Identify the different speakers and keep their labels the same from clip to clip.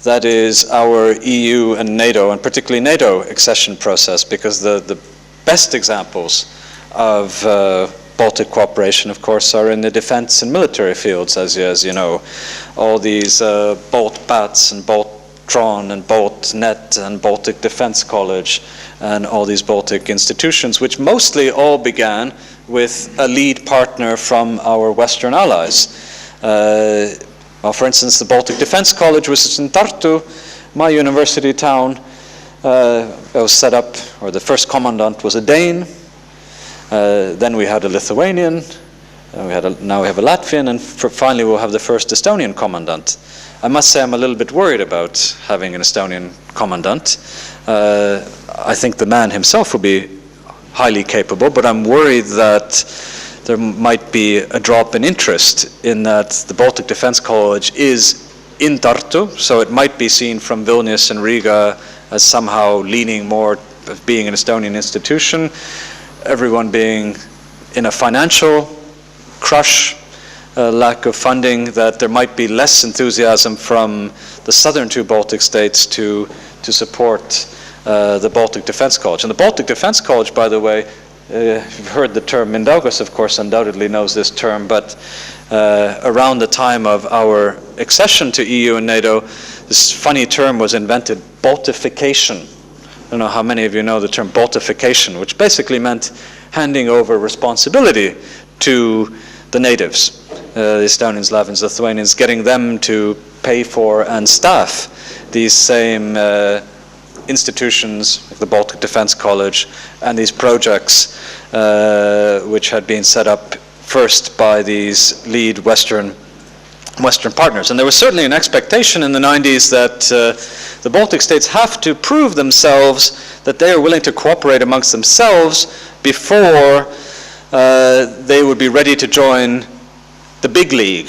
Speaker 1: that is our EU and NATO, and particularly NATO accession process, because the best examples of Baltic cooperation, of course, are in the defense and military fields, as you know. All these BALT-BATS and BALT-TRON and BALT-NET and Baltic Defense College and all these Baltic institutions, which mostly all began with a lead partner from our Western allies. Well, for instance, the Baltic Defense College was in Tartu, my university town. It was set up, or the first commandant was a Dane. Then we had a Lithuanian. Now we have a Latvian, and finally we'll have the first Estonian commandant. I must say I'm a little bit worried about having an Estonian commandant. I think the man himself will be highly capable, but I'm worried that there might be a drop in interest in that the Baltic Defense College is in Tartu, so it might be seen from Vilnius and Riga as somehow leaning more of being an Estonian institution, everyone being in a financial crush, lack of funding, that there might be less enthusiasm from the southern two Baltic states to support the Baltic Defense College. And the Baltic Defense College, by the way, you've heard the term, Mindaugas, of course, undoubtedly knows this term, but around the time of our accession to EU and NATO, this funny term was invented, Baltification. I don't know how many of you know the term Baltification, which basically meant handing over responsibility to the natives, the Estonians, Latvians, Lithuanians, getting them to pay for and staff these same institutions, like the Baltic Defense College, and these projects which had been set up first by these lead Western partners. And there was certainly an expectation in the 90s that the Baltic states have to prove themselves that they are willing to cooperate amongst themselves before they would be ready to join the big league,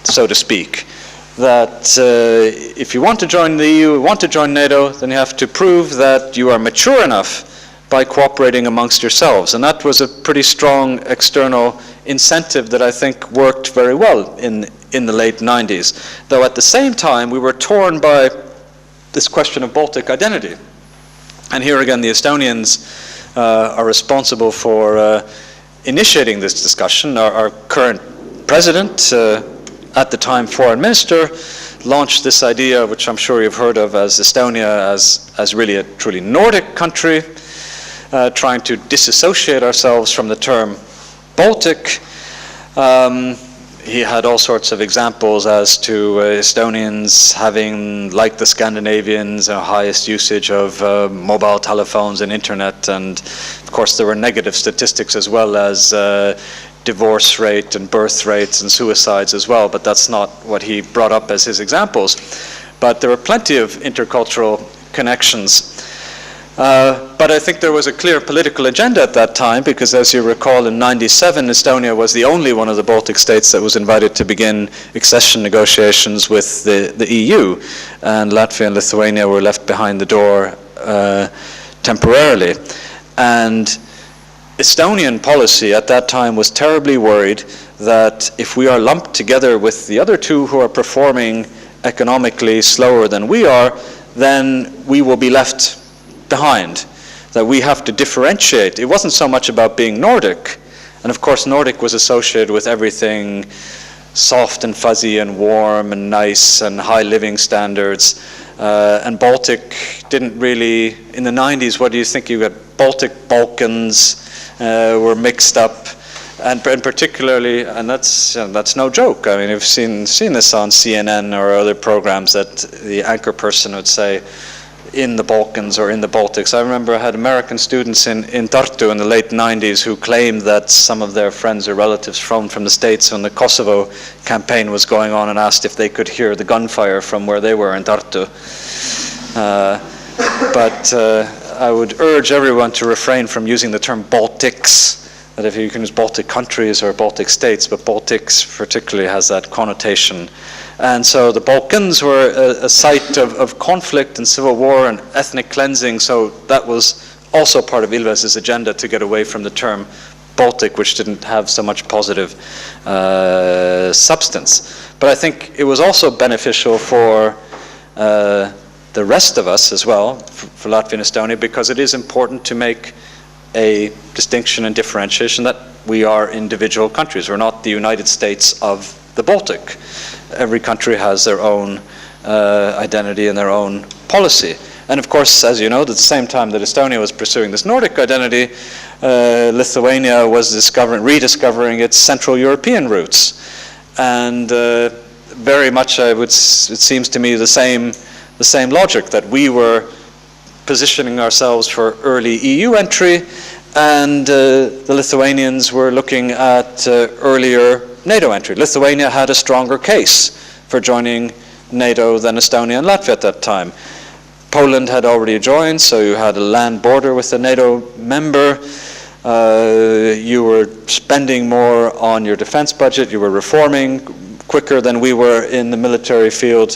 Speaker 1: so to speak. That if you want to join the EU, want to join NATO, then you have to prove that you are mature enough by cooperating amongst yourselves. And that was a pretty strong external incentive that I think worked very well in the late 90s. Though at the same time, we were torn by this question of Baltic identity. And here again, the Estonians are responsible for initiating this discussion. Our current president, at the time foreign minister, launched this idea, which I'm sure you've heard of, as Estonia as really a truly Nordic country, trying to disassociate ourselves from the term Baltic. He had all sorts of examples as to Estonians having, like the Scandinavians, highest usage of mobile telephones and internet, and of course there were negative statistics as well as divorce rate and birth rates and suicides as well, but that's not what he brought up as his examples. But there were plenty of intercultural connections. But I think there was a clear political agenda at that time, because as you recall, in '97, Estonia was the only one of the Baltic states that was invited to begin accession negotiations with the EU, and Latvia and Lithuania were left behind the door temporarily. And Estonian policy at that time was terribly worried that if we are lumped together with the other two who are performing economically slower than we are, then we will be left behind, that we have to differentiate. It wasn't so much about being Nordic, and of course Nordic was associated with everything soft and fuzzy and warm and nice and high living standards, and Baltic didn't really, in the 90s, what do you think? You got Balkans were mixed up, and particularly, and that's no joke. I mean, you've seen this on CNN or other programs, that the anchor person would say, in the Balkans or in the Baltics. I remember I had American students in Tartu in the late 90s who claimed that some of their friends or relatives from the States when the Kosovo campaign was going on, and asked if they could hear the gunfire from where they were in Tartu. But I would urge everyone to refrain from using the term Baltics, that if you can use Baltic countries or Baltic states, but Baltics particularly has that connotation. And so the Balkans were a site of conflict and civil war and ethnic cleansing, so that was also part of Ilves's agenda, to get away from the term Baltic, which didn't have so much positive substance. But I think it was also beneficial for the rest of us as well, for Latvia and Estonia, because it is important to make a distinction and differentiation that we are individual countries. We're not the United States of the Baltic. Every country has their own identity and their own policy. And of course, as you know, at the same time that Estonia was pursuing this Nordic identity, Lithuania was rediscovering its Central European roots. And very much, it seems to me, the same logic, that we were positioning ourselves for early EU entry, and the Lithuanians were looking at earlier NATO entry. Lithuania had a stronger case for joining NATO than Estonia and Latvia at that time. Poland had already joined, so you had a land border with a NATO member. You were spending more on your defense budget. You were reforming quicker than we were in the military field.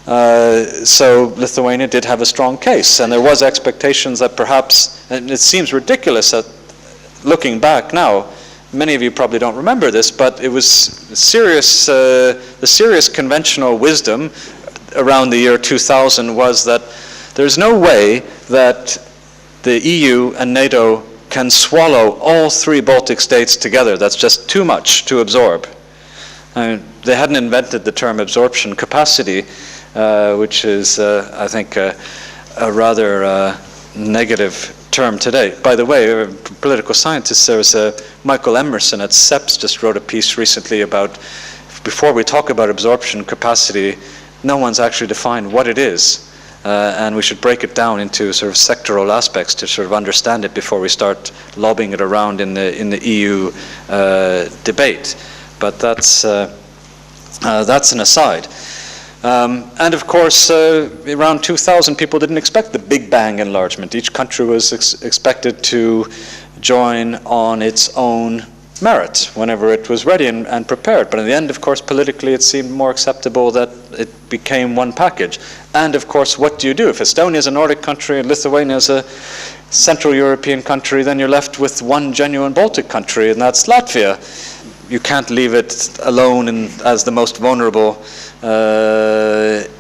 Speaker 1: So Lithuania did have a strong case, and there was expectations that perhaps, and it seems ridiculous that looking back now, many of you probably don't remember this, but it was the serious conventional wisdom around the year 2000 was that there's no way that the EU and NATO can swallow all three Baltic states together. That's just too much to absorb. They hadn't invented the term absorption capacity, which is, I think, a rather negative term today. By the way, political scientists, there was Michael Emerson at CEPS just wrote a piece recently about, before we talk about absorption capacity, no one's actually defined what it is. And we should break it down into sort of sectoral aspects to sort of understand it before we start lobbing it around in the EU debate. But that's an aside. And of course, around 2000, people didn't expect the Big Bang enlargement. Each country was expected to join on its own merit whenever it was ready and prepared. But in the end, of course, politically, it seemed more acceptable that it became one package. And of course, what do you do? If Estonia is a Nordic country and Lithuania is a Central European country, then you're left with one genuine Baltic country, and that's Latvia. You can't leave it alone as the most vulnerable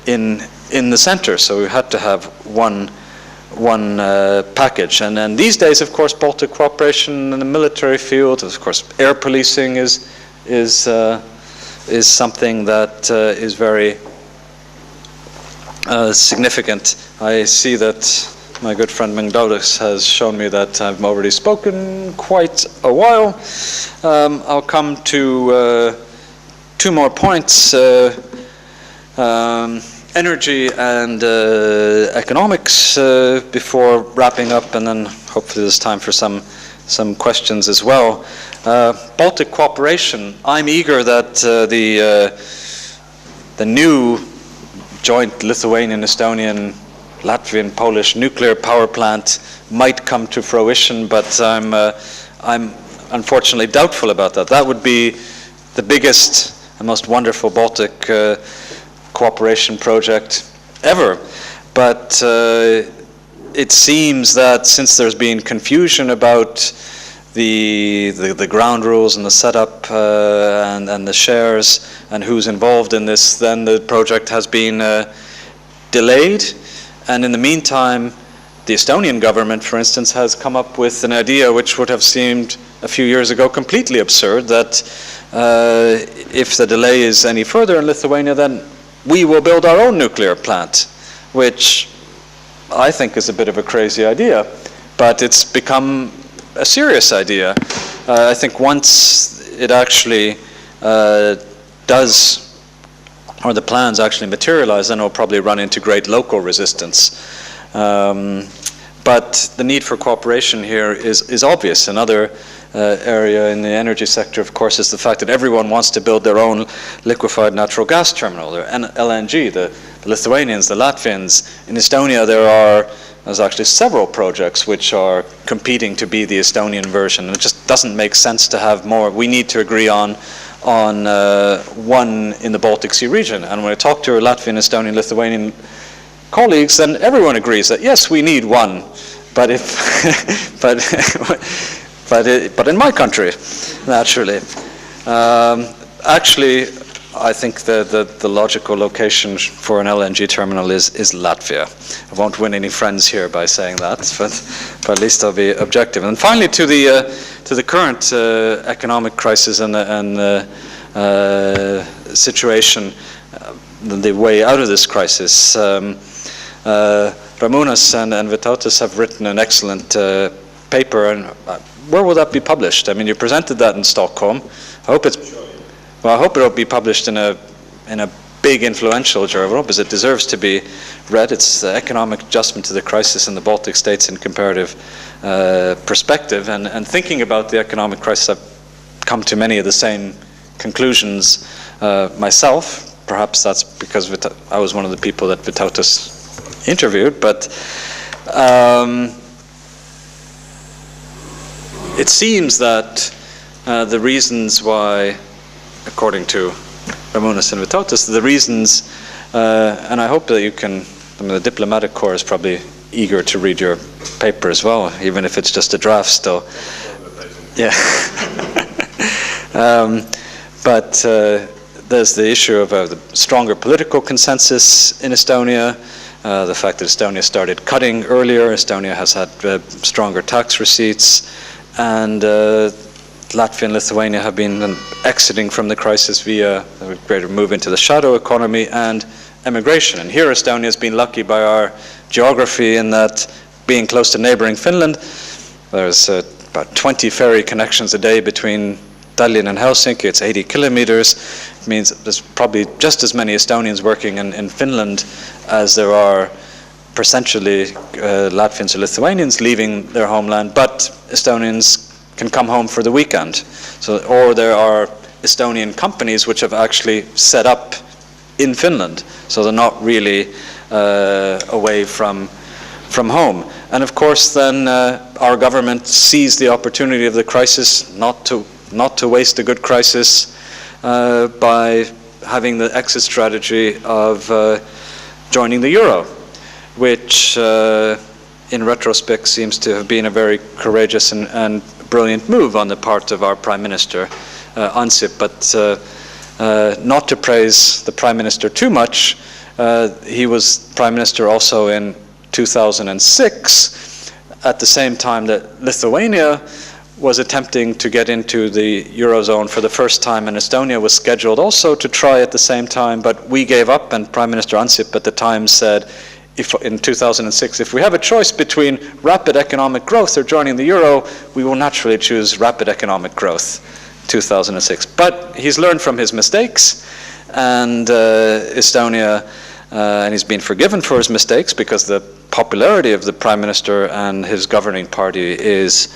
Speaker 1: in the center. So we had to have one package. And then these days, of course, Baltic cooperation in the military field, of course, air policing is something that is very significant. I see that my good friend Mengdaudas has shown me that I've already spoken quite a while. I'll come to two more points. Energy and economics before wrapping up, and then hopefully there's time for some questions as well. Baltic cooperation. I'm eager that the new joint Lithuanian, Estonian, Latvian, Polish nuclear power plant might come to fruition, but I'm unfortunately doubtful about that. That would be the biggest and most wonderful Baltic cooperation project ever. But it seems that since there's been confusion about the ground rules and the setup and the shares and who's involved in this, then the project has been delayed. And in the meantime, the Estonian government, for instance, has come up with an idea which would have seemed a few years ago completely absurd, that if the delay is any further in Lithuania, then we will build our own nuclear plant, which I think is a bit of a crazy idea, but it's become a serious idea. I think once it actually does, or the plans actually materialize, then it'll probably run into great local resistance. But the need for cooperation here is obvious. Another area in the energy sector, of course, is the fact that everyone wants to build their own liquefied natural gas terminal, their LNG, the Lithuanians, the Latvians. In Estonia, there's actually several projects which are competing to be the Estonian version. And it just doesn't make sense to have more. We need to agree on one in the Baltic Sea region. And when I talk to our Latvian, Estonian, Lithuanian colleagues, then everyone agrees that yes, we need one, but but in my country, naturally. Actually, I think the logical location for an LNG terminal is Latvia. I won't win any friends here by saying that, but at least I'll be objective. And finally, to the current economic crisis and situation, the way out of this crisis. Ramūnas and Vytautas have written an excellent paper, and where will that be published? I mean, you presented that in Stockholm. I hope it'll be published in a big influential journal, because it deserves to be read. It's the economic adjustment to the crisis in the Baltic States in comparative perspective, and thinking about the economic crisis, I've come to many of the same conclusions myself. Perhaps that's because I was one of the people that Vytautas interviewed, but it seems that the reasons why, according to Ramūnas and Vytautas, the reasons, and I hope that you can, I mean, the diplomatic corps is probably eager to read your paper as well, even if it's just a draft still. Yeah. But there's the issue of the stronger political consensus in Estonia, the fact that Estonia started cutting earlier. Estonia has had stronger tax receipts, and Latvia and Lithuania have been exiting from the crisis via a greater move into the shadow economy and emigration. And here Estonia has been lucky by our geography in that, being close to neighboring Finland, there's about 20 ferry connections a day between Tallinn and Helsinki. It's 80 kilometers. It means there's probably just as many Estonians working in Finland as there are percentually Latvians or Lithuanians leaving their homeland, but Estonians can come home for the weekend. So, or there are Estonian companies which have actually set up in Finland, so they're not really away from home. And of course, then our government seized the opportunity of the crisis not to waste a good crisis by having the exit strategy of joining the euro, which in retrospect seems to have been a very courageous and brilliant move on the part of our Prime Minister, Ansip. But not to praise the Prime Minister too much, he was Prime Minister also in 2006, at the same time that Lithuania was attempting to get into the Eurozone for the first time, and Estonia was scheduled also to try at the same time, but we gave up, and Prime Minister Ansip at the time said, in 2006, if we have a choice between rapid economic growth or joining the euro, we will naturally choose rapid economic growth, 2006. But he's learned from his mistakes, and Estonia, and he's been forgiven for his mistakes, because the popularity of the Prime Minister and his governing party is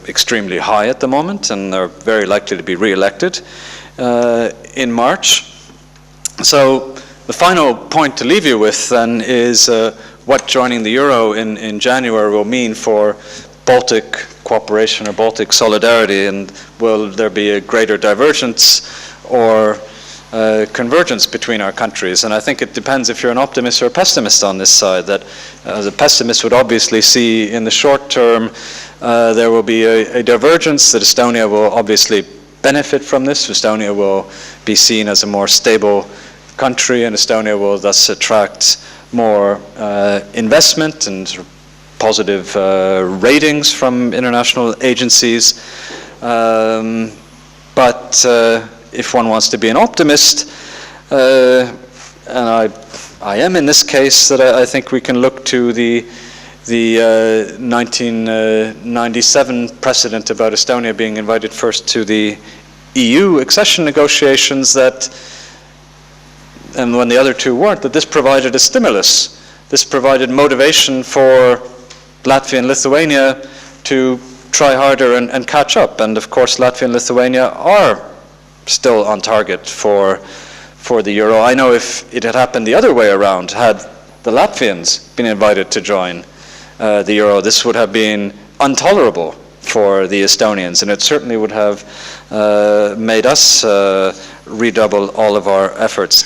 Speaker 1: extremely high at the moment, and they're very likely to be re-elected in March. So the final point to leave you with then is what joining the euro in January will mean for Baltic cooperation or Baltic solidarity, and will there be a greater divergence or convergence between our countries. And I think it depends if you're an optimist or a pessimist on this side. That the pessimist would obviously see in the short term there will be a divergence, that Estonia will obviously benefit from this. Estonia will be seen as a more stable country, and Estonia will thus attract more investment and positive ratings from international agencies. But if one wants to be an optimist, and I am in this case, that I think we can look to the 1997 precedent about Estonia being invited first to the EU accession negotiations, and when the other two weren't, that this provided a stimulus. This provided motivation for Latvia and Lithuania to try harder and catch up. And of course, Latvia and Lithuania are still on target for the euro. I know if it had happened the other way around, had the Latvians been invited to join the euro, this would have been intolerable for the Estonians, and it certainly would have made us redouble all of our efforts.